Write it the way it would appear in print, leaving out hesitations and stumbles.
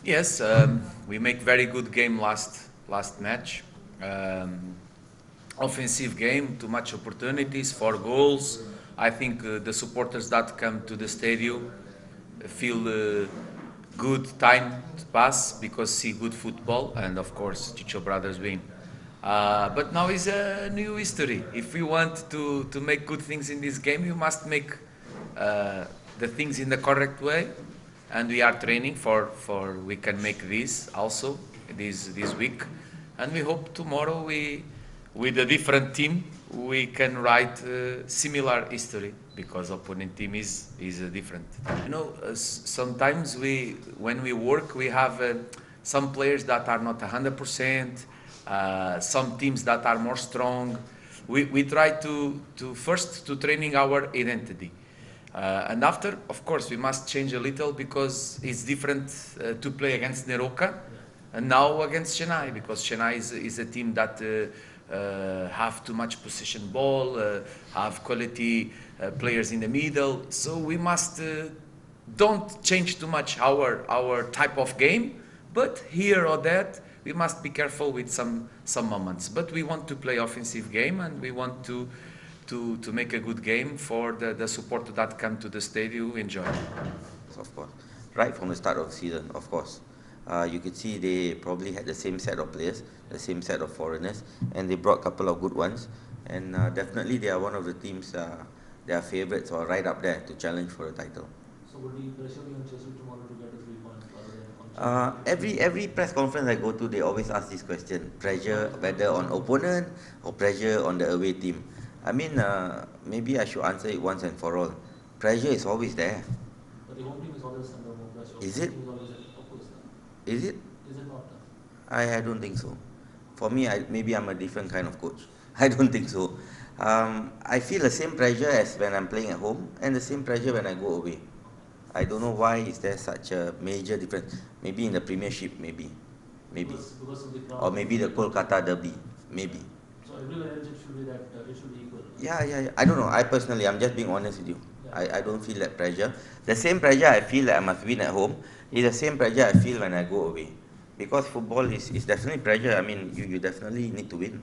Yes, we make very good game last match. Um, Offensive game, too much opportunities, 4 goals. I think the supporters that come to the stadium feel good time to pass because see good football and of course Churchill Brothers win. But now is a new history. If we want to make good things in this game, you must make the things in the correct way, and we are training for we can make this also this week, and we hope tomorrow we with a different team we can write similar history because opponent team is different. You know, sometimes when we work we have some players that are not 100%, some teams that are more strong. We try to first to training our identity. And after, of course, we must change a little because it's different to play against Neroka and now against Chennai, because Chennai is a team that have too much possession ball, have quality players in the middle. So we must don't change too much our type of game, but here or that we must be careful with some moments. But we want to play offensive game and we want to make a good game for the supporters that come to the stadium enjoy. Of course, right from the start of the season, of course. You could see they probably had the same set of players, the same set of foreigners, and they brought a couple of good ones. And definitely they are one of the teams, they are favourites or right up there to challenge for the title. So would you pressure on Chelsea tomorrow to get a 3 points rather than on Chelsea? Every press conference I go to, they always ask this question: pressure whether on opponent or pressure on the away team. I mean, maybe I should answer it once and for all. Pressure is always there. But the home team is always under more pressure. Is it? Is it? Is it not? I don't think so. For me, maybe I'm a different kind of coach. I don't think so. I feel the same pressure as when I'm playing at home and the same pressure when I go away. I don't know why is there such a major difference. Maybe in the Premiership, maybe. Because of the crowd. Or maybe the Kolkata Derby, maybe. So everywhere else it should be that it should be equal. Yeah. I don't know. I personally, I'm just being honest with you. Yeah. I don't feel that pressure. The same pressure I feel that I must win at home is the same pressure I feel when I go away. Because football is definitely pressure. I mean, you definitely need to win.